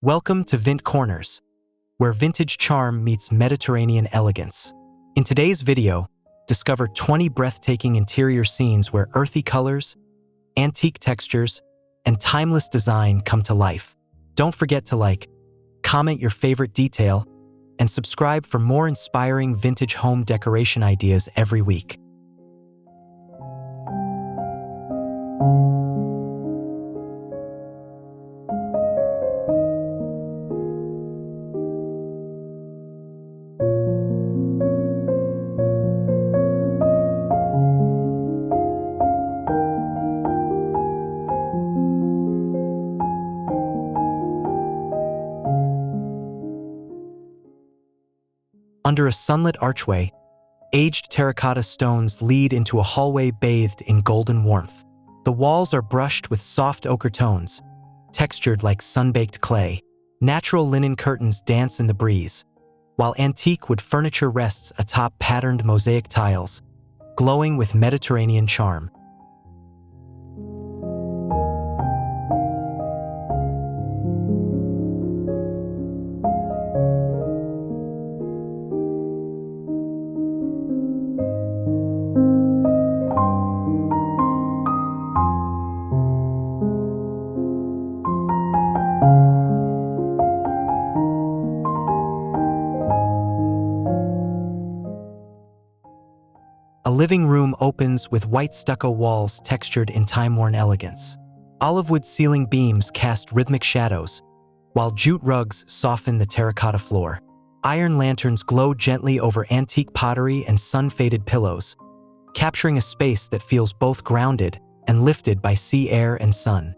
Welcome to Vint Corners, where vintage charm meets Mediterranean elegance. In today's video, discover 20 breathtaking interior scenes where earthy colors, antique textures, and timeless design come to life. Don't forget to like, comment your favorite detail, and subscribe for more inspiring vintage home decoration ideas every week. Under a sunlit archway, aged terracotta stones lead into a hallway bathed in golden warmth. The walls are brushed with soft ochre tones, textured like sun-baked clay. Natural linen curtains dance in the breeze, while antique wood furniture rests atop patterned mosaic tiles, glowing with Mediterranean charm. A living room opens with white stucco walls textured in time-worn elegance. Olive wood ceiling beams cast rhythmic shadows, while jute rugs soften the terracotta floor. Iron lanterns glow gently over antique pottery and sun-faded pillows, capturing a space that feels both grounded and lifted by sea air and sun.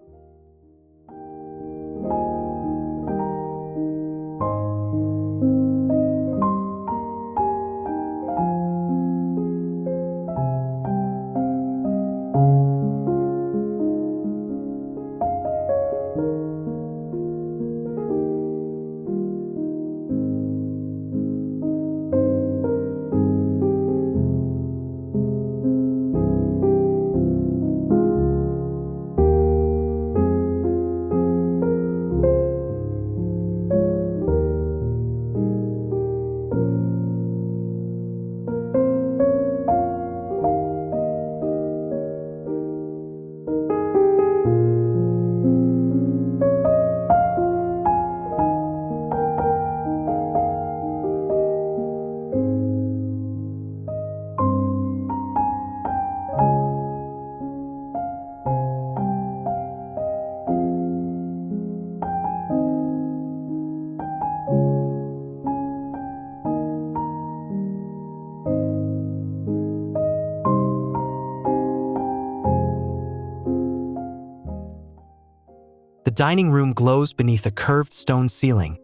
The dining room glows beneath a curved stone ceiling,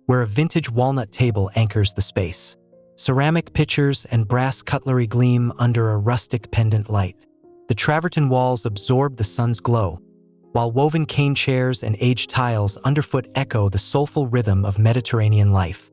where a vintage walnut table anchors the space. Ceramic pitchers and brass cutlery gleam under a rustic pendant light. The travertine walls absorb the sun's glow, while woven cane chairs and aged tiles underfoot echo the soulful rhythm of Mediterranean life.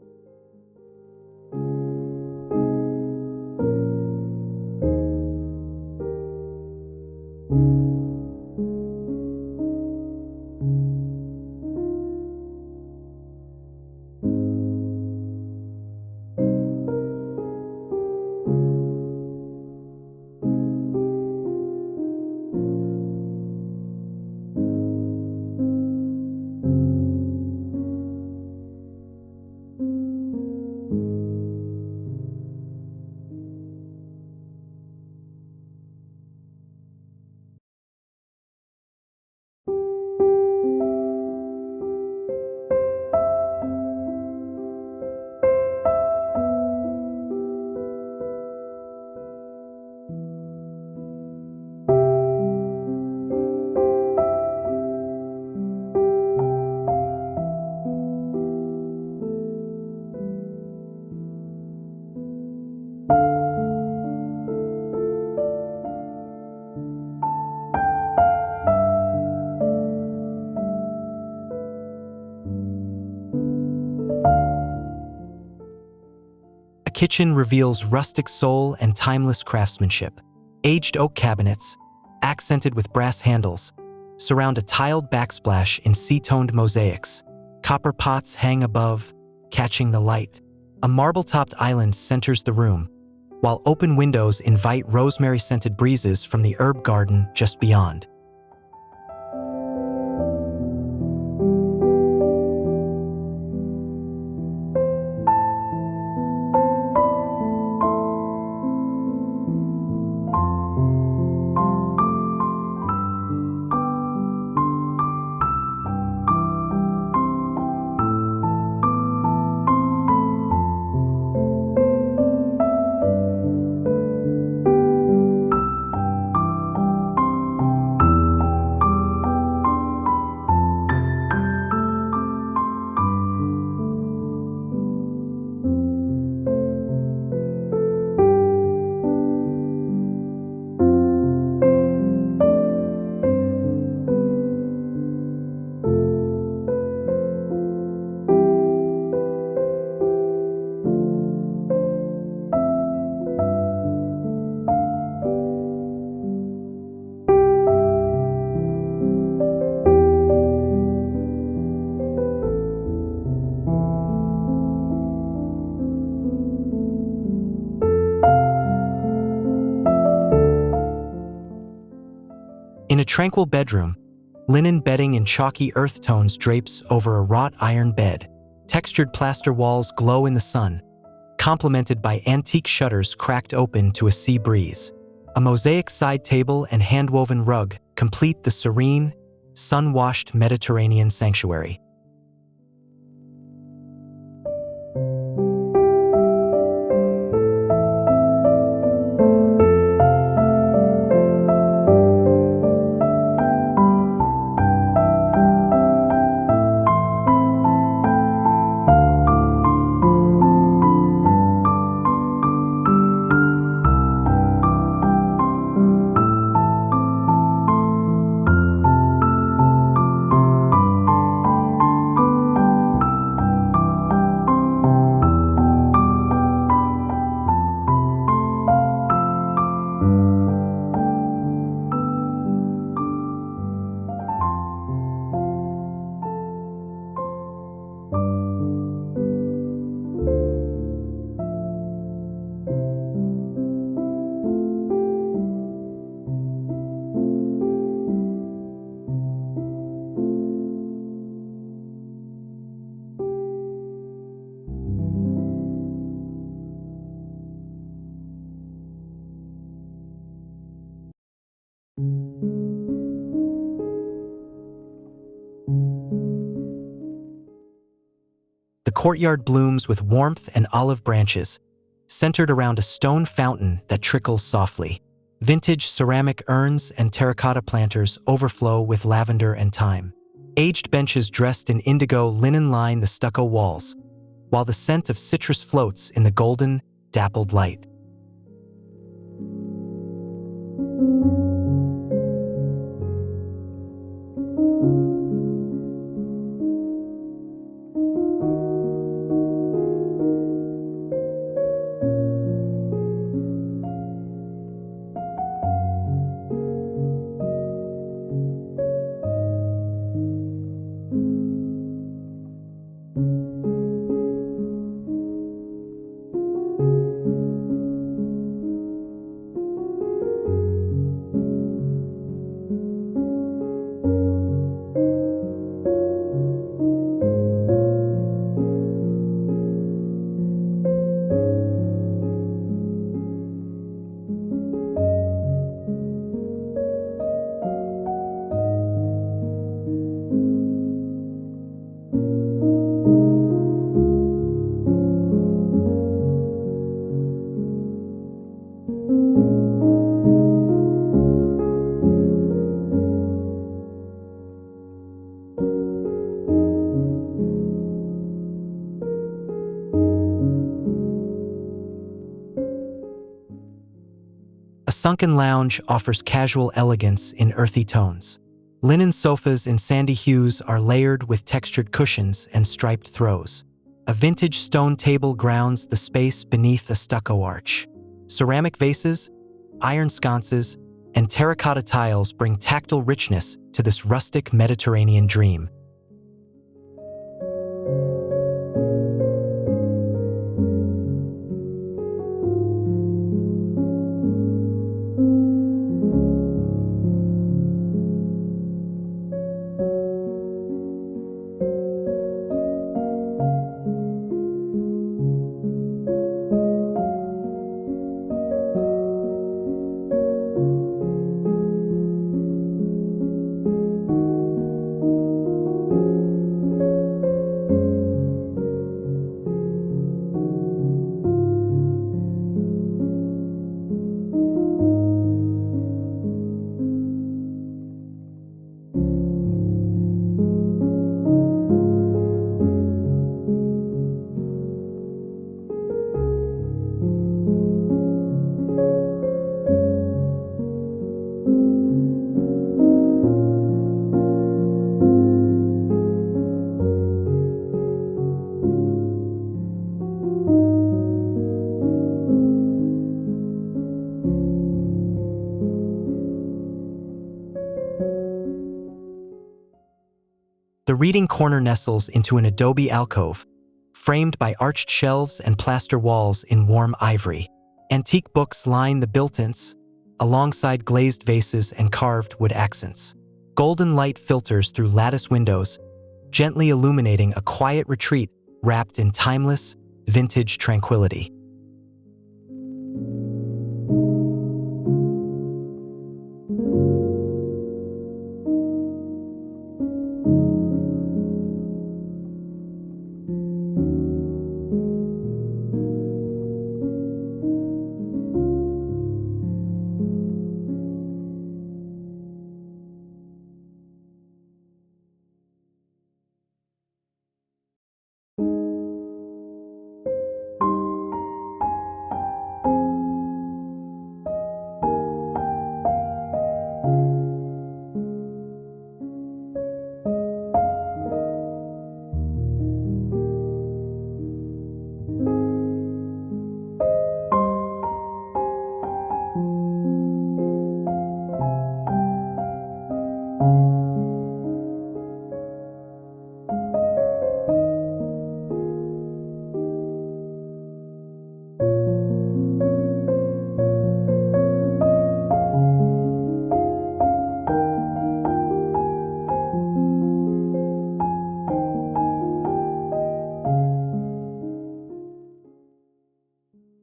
Kitchen reveals rustic soul and timeless craftsmanship. Aged oak cabinets, accented with brass handles, surround a tiled backsplash in sea-toned mosaics, Copper pots hang above, catching the light. A marble-topped island centers the room, while open windows invite rosemary-scented breezes from the herb garden just beyond. In a tranquil bedroom, linen bedding in chalky earth tones drapes over a wrought iron bed. Textured plaster walls glow in the sun, complemented by antique shutters cracked open to a sea breeze. A mosaic side table and hand-woven rug complete the serene, sun-washed Mediterranean sanctuary. The courtyard blooms with warmth and olive branches, centered around a stone fountain that trickles softly. Vintage ceramic urns and terracotta planters overflow with lavender and thyme. Aged benches dressed in indigo linen line the stucco walls, while the scent of citrus floats in the golden, dappled light. A sunken lounge offers casual elegance in earthy tones. Linen sofas in sandy hues are layered with textured cushions and striped throws. A vintage stone table grounds the space beneath a stucco arch. Ceramic vases, iron sconces, and terracotta tiles bring tactile richness to this rustic Mediterranean dream. The reading corner nestles into an adobe alcove, framed by arched shelves and plaster walls in warm ivory. Antique books line the built-ins, alongside glazed vases and carved wood accents. Golden light filters through lattice windows, gently illuminating a quiet retreat wrapped in timeless, vintage tranquility.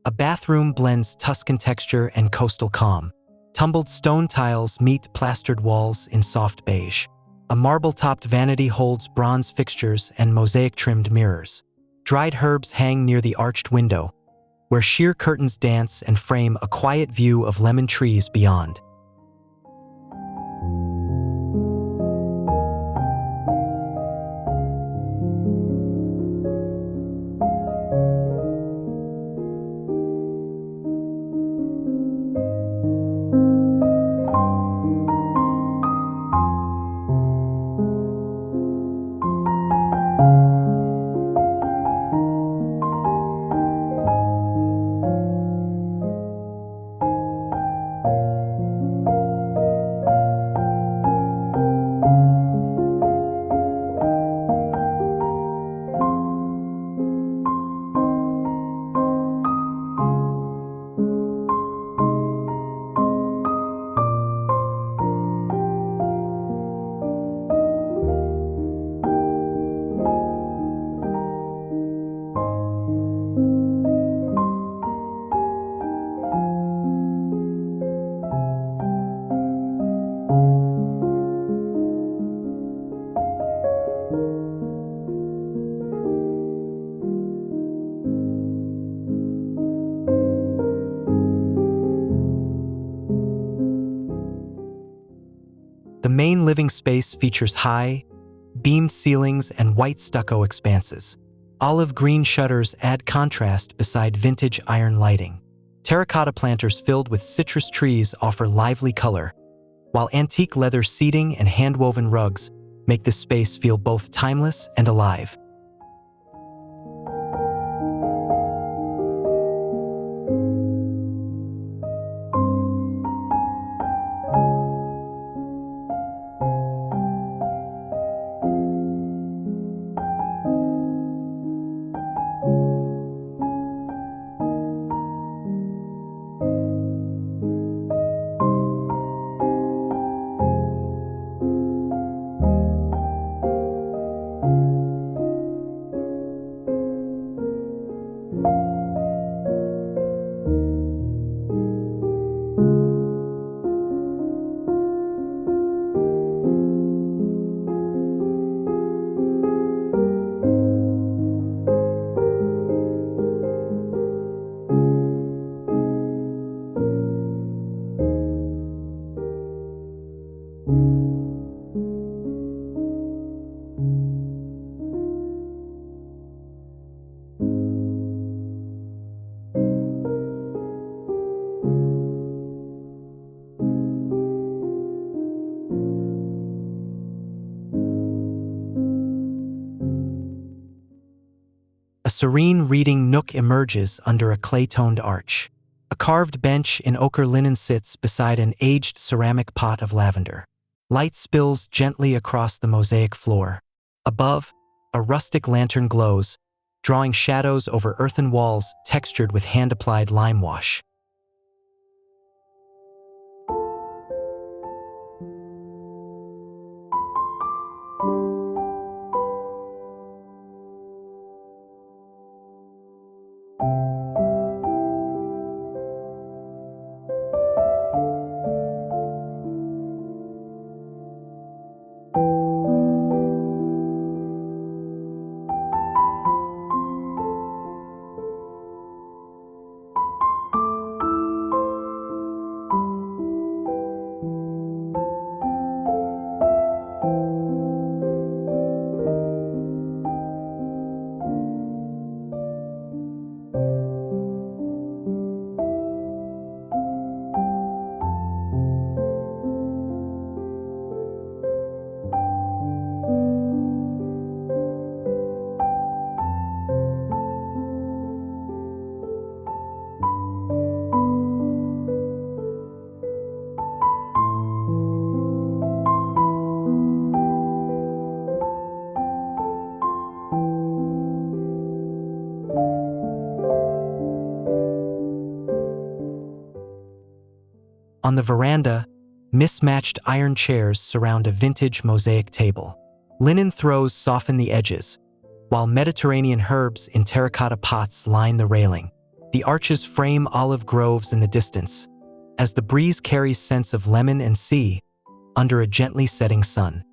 A bathroom blends Tuscan texture and coastal calm. Tumbled stone tiles meet plastered walls in soft beige. A marble-topped vanity holds bronze fixtures and mosaic-trimmed mirrors. Dried herbs hang near the arched window, where sheer curtains dance and frame a quiet view of lemon trees beyond. The main living space features high, beamed ceilings and white stucco expanses. Olive green shutters add contrast beside vintage iron lighting. Terracotta planters filled with citrus trees offer lively color, while antique leather seating and hand-woven rugs make this space feel both timeless and alive. A serene reading nook emerges under a clay-toned arch. A carved bench in ochre linen sits beside an aged ceramic pot of lavender. Light spills gently across the mosaic floor, Above, a rustic lantern glows, drawing shadows over earthen walls textured with hand-applied lime wash. On the veranda, mismatched iron chairs surround a vintage mosaic table. Linen throws soften the edges, while Mediterranean herbs in terracotta pots line the railing. The arches frame olive groves in the distance, as the breeze carries scents of lemon and sea under a gently setting sun.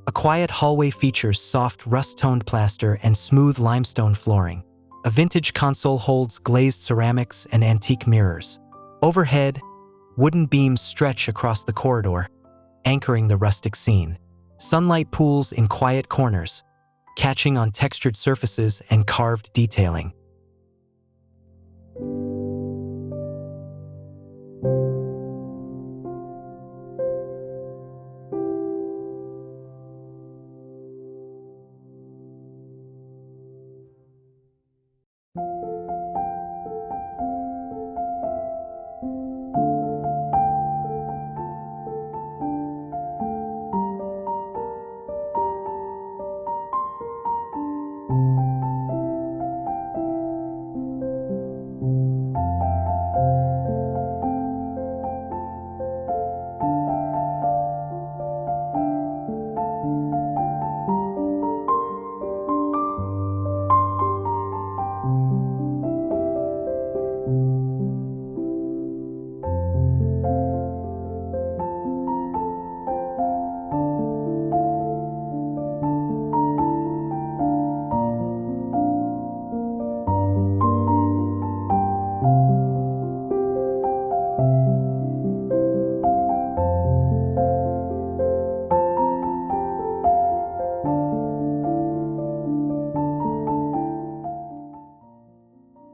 A quiet hallway features soft rust-toned plaster and smooth limestone flooring. A vintage console holds glazed ceramics and antique mirrors. Overhead, wooden beams stretch across the corridor, anchoring the rustic scene. Sunlight pools in quiet corners, catching on textured surfaces and carved detailing.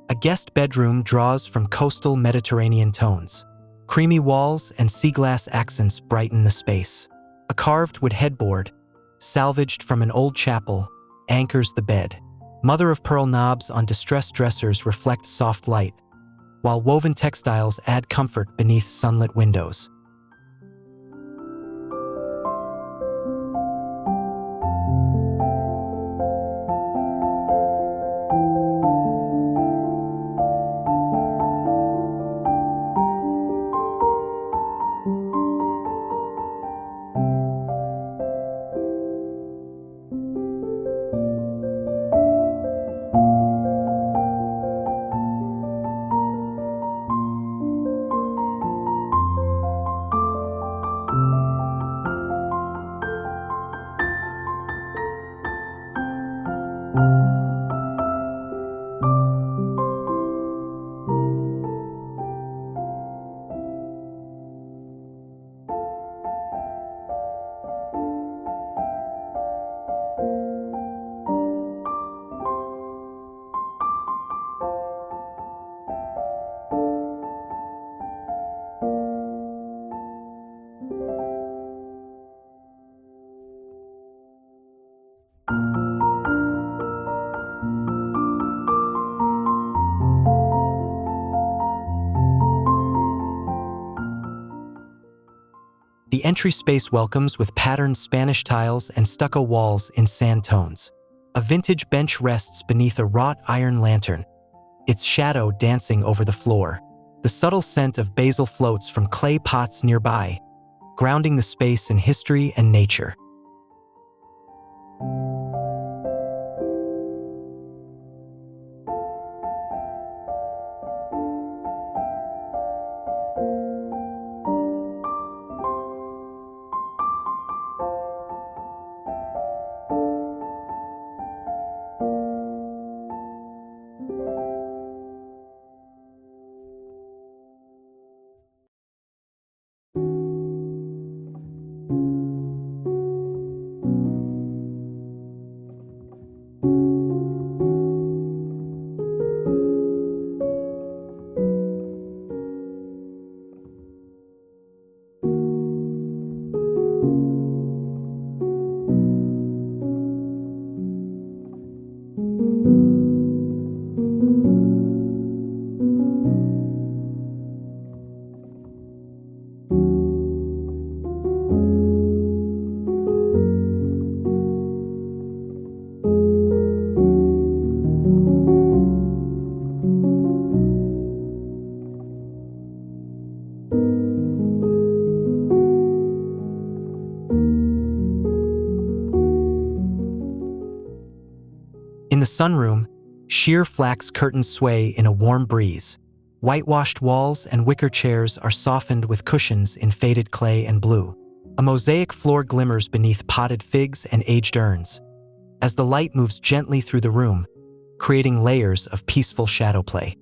A guest bedroom draws from coastal Mediterranean tones. Creamy walls and sea glass accents brighten the space. A carved wood headboard, salvaged from an old chapel, anchors the bed. Mother-of-pearl knobs on distressed dressers reflect soft light, while woven textiles add comfort beneath sunlit windows. The entry space welcomes with patterned Spanish tiles and stucco walls in sand tones. A vintage bench rests beneath a wrought iron lantern, its shadow dancing over the floor. The subtle scent of basil floats from clay pots nearby, grounding the space in history and nature. In the sunroom, sheer flax curtains sway in a warm breeze. Whitewashed walls and wicker chairs are softened with cushions in faded clay and blue. A mosaic floor glimmers beneath potted figs and aged urns, as the light moves gently through the room, creating layers of peaceful shadow play.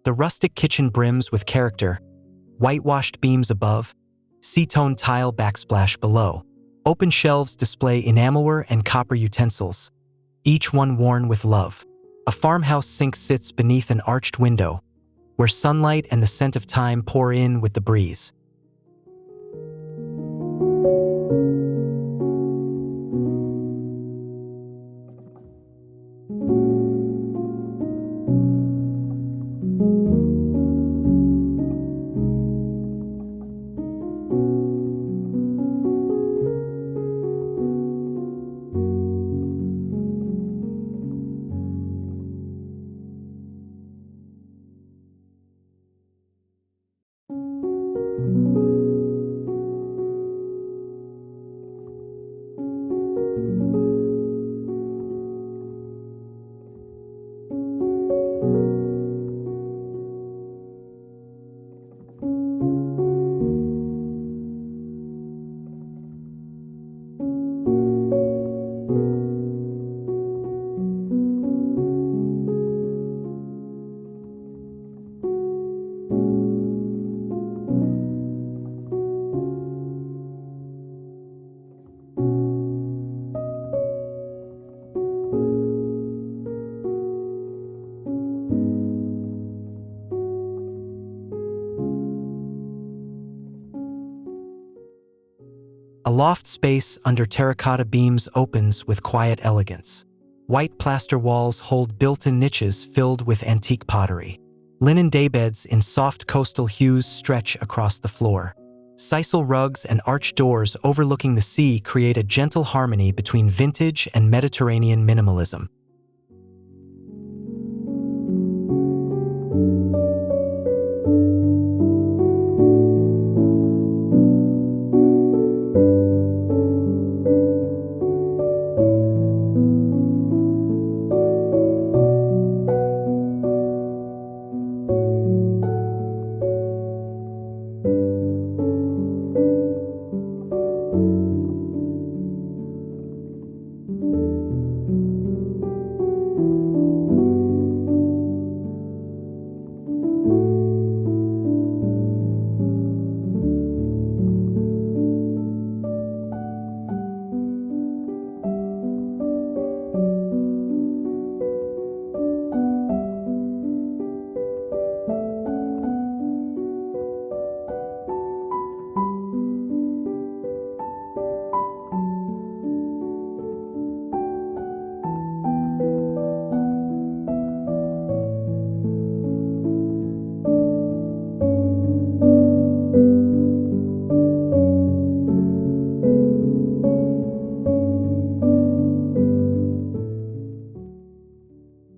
The rustic kitchen brims with character, whitewashed beams above, sea-toned tile backsplash below. Open shelves display enamelware and copper utensils, each one worn with love. A farmhouse sink sits beneath an arched window, where sunlight and the scent of thyme pour in with the breeze. loft space under terracotta beams opens with quiet elegance. White plaster walls hold built-in niches filled with antique pottery. Linen daybeds in soft coastal hues stretch across the floor. Sisal rugs and arched doors overlooking the sea create a gentle harmony between vintage and Mediterranean minimalism.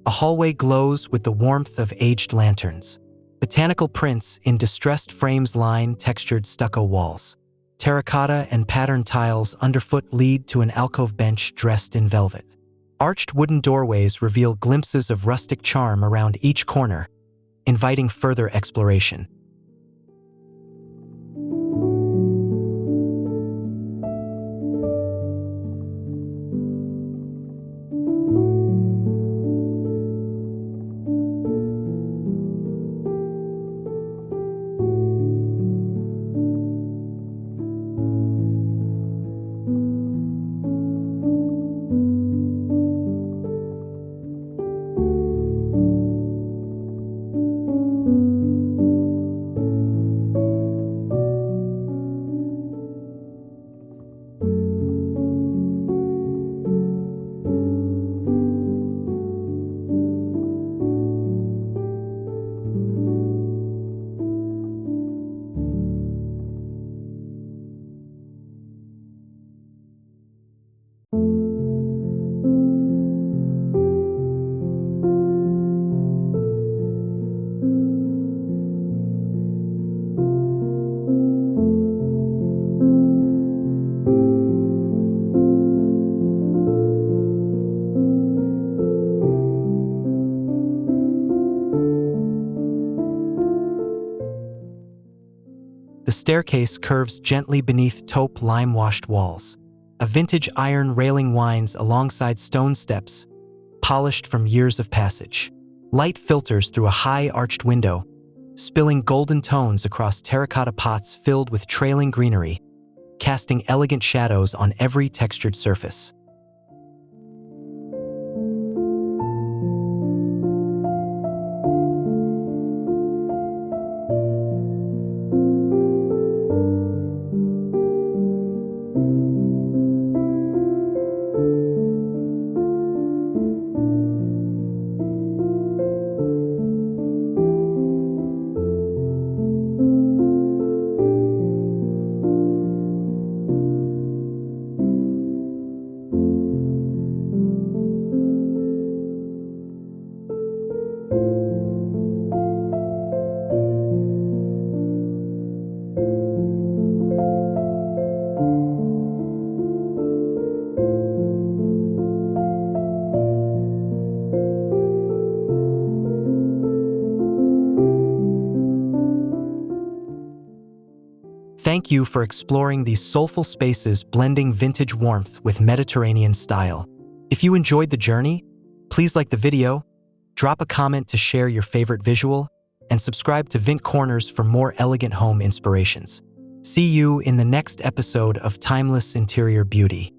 A hallway glows with the warmth of aged lanterns. Botanical prints in distressed frames line textured stucco walls. Terracotta and patterned tiles underfoot lead to an alcove bench dressed in velvet. Arched wooden doorways reveal glimpses of rustic charm around each corner, inviting further exploration. The staircase curves gently beneath taupe lime-washed walls. A vintage iron railing winds alongside stone steps, polished from years of passage. Light filters through a high arched window, spilling golden tones across terracotta pots filled with trailing greenery, casting elegant shadows on every textured surface. Thank you for exploring these soulful spaces blending vintage warmth with Mediterranean style. If you enjoyed the journey, please like the video, drop a comment to share your favorite visual, and subscribe to Vint Corners for more elegant home inspirations. See you in the next episode of Timeless Interior Beauty.